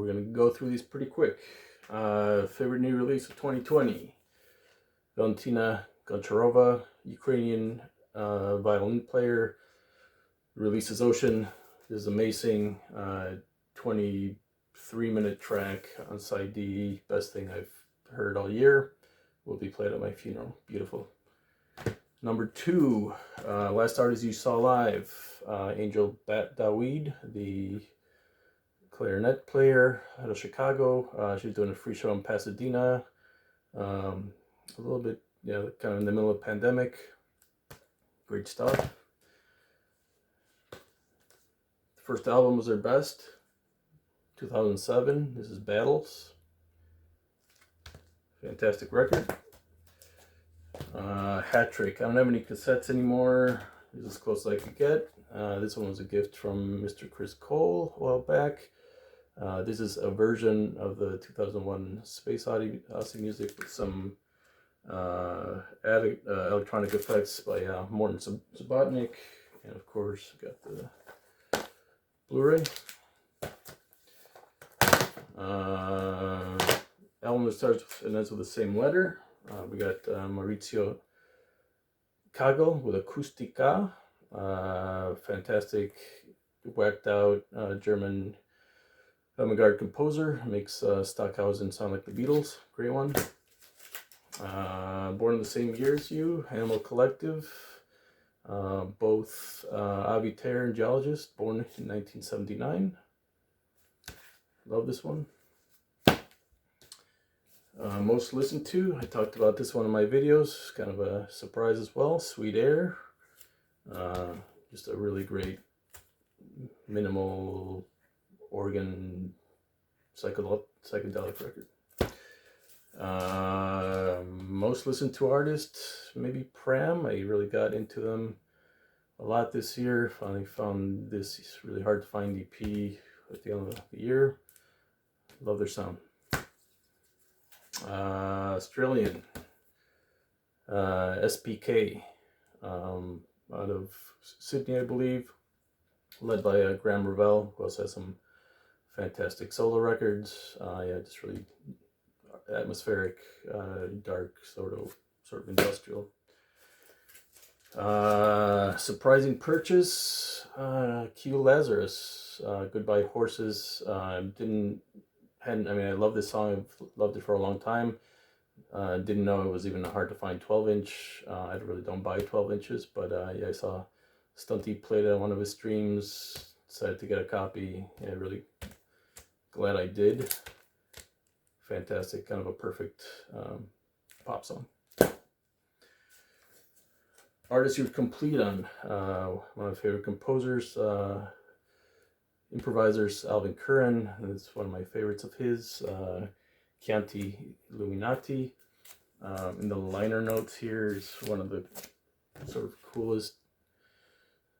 we're going to go through these pretty quick. Favorite new release of 2020. Valentina Goncharova, Ukrainian violin player, releases Ocean. This is amazing. 23-minute track on side D. Best thing I've heard all year. Will be played at my funeral. Beautiful. Number 2, last artist you saw live, Angel Daweed, the clarinet player out of Chicago. She's doing a free show in Pasadena. A little bit, kind of in the middle of pandemic. Great stuff. The first album was her best, 2007. This is Battles. Fantastic record. Hat Trick. I don't have any cassettes anymore. This is as close as I could get. This one was a gift from Mr. Chris Cole a while back. This is a version of the 2001 Space Odyssey music with some added electronic effects by Morton Subotnick. And of course, got the Blu-ray. Album that starts and ends with the same letter. We got Maurizio Kagel with Akustika. Fantastic, whacked out German avant-garde composer. Makes Stockhausen sound like the Beatles. Great one. Born in the same year as you, Animal Collective. Both Avi Ter and geologist, born in 1979. Love this one. Most listened to, I talked about this one in my videos, kind of a surprise as well, Sweet Air. Just a really great minimal organ psychedelic record. Most listened to artist, maybe Pram. I really got into them a lot this year. Finally found this really hard to find EP at the end of the year. Love their sound. Australian, SPK, out of Sydney, I believe, led by Graham Revell, who also has some fantastic solo records. Just really atmospheric, dark, sort of industrial. Surprising purchase, Q Lazarus, Goodbye Horses. I love this song. I've loved it for a long time. Didn't know it was even hard to find 12-inch. I really don't buy 12 inches, but I saw Stunty played it on one of his streams. Decided to get a copy. Yeah, really glad I did. Fantastic, kind of a perfect pop song. Artist you would complete on. One of my favorite composers. Improvisers, Alvin Curran, it's one of my favorites of his. Chianti Illuminati. In the liner notes here is one of the sort of coolest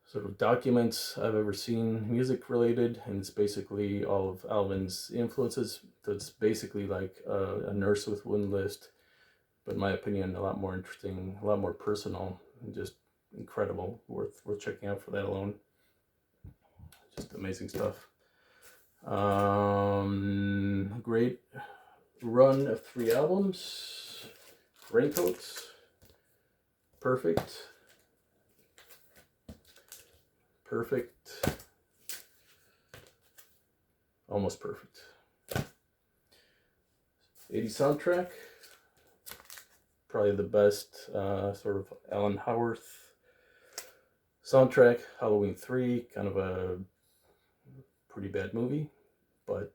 sort of documents I've ever seen, music related, and it's basically all of Alvin's influences. So it's basically like a Nurse with Wound list, but in my opinion, a lot more interesting, a lot more personal, and just incredible, worth checking out for that alone. Just amazing stuff. Great run of 3 albums. Raincoats. Perfect. Almost perfect. 80 soundtrack. Probably the best sort of Alan Howarth soundtrack. Halloween 3, kind of a pretty bad movie, but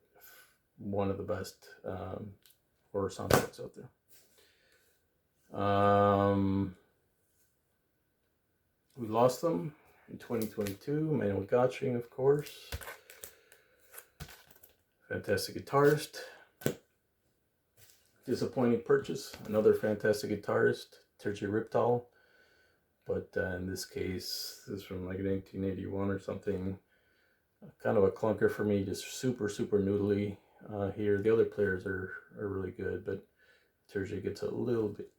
one of the best horror soundtracks out there. We lost them in 2022. Manuel Gotching, of course. Fantastic guitarist. Disappointing purchase. Another fantastic guitarist, Terje Riptal. But in this case, this is from like 1981 or something. Kind of a clunker for me, just super noodly here. The other players are really good, but Terje gets a little bit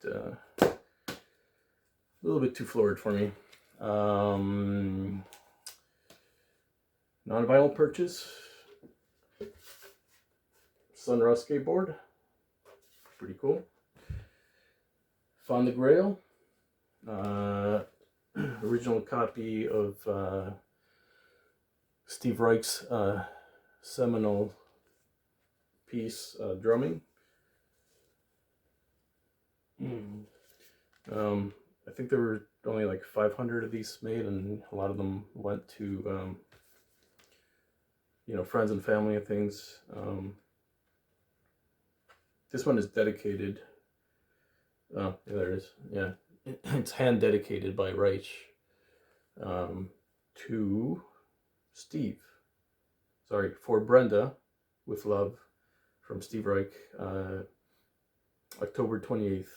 too florid for me. Non-vinyl purchase. Sunra skateboard. Pretty cool. Found the Grail. Original copy of Steve Reich's seminal piece, Drumming. I think there were only like 500 of these made, and a lot of them went to you know, friends and family and things. This one is dedicated. Oh, yeah, there it is. Yeah, it's hand dedicated by Reich to Steve. Sorry, for Brenda, with love, from Steve Reich, October 28th,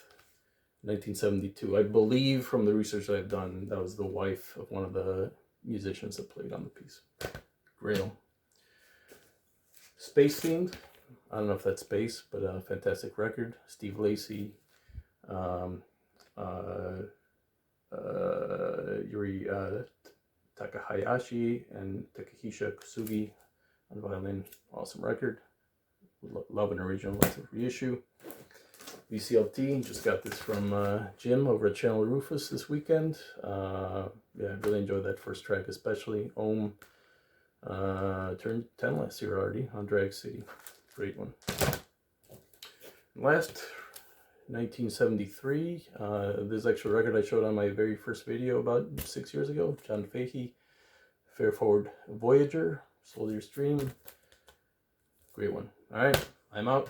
1972. I believe from the research I've done, that was the wife of one of the musicians that played on the piece. Grail. Space themed. I don't know if that's space, but a fantastic record. Steve Lacy, Yuri Takahashi, and Takahisa Kusugi on violin. Awesome record. Love an original. Lots of reissue. VCLT, just got this from Jim over at Channel Rufus this weekend. Yeah, really enjoyed that first track especially. Ohm turned 10 last year already on Drag City. Great one. Last, 1973. This actual record I showed on my very first video about 6 years ago. John Fahey, Fairforward Voyager, Soldier's Dream. Great one. All right, I'm out.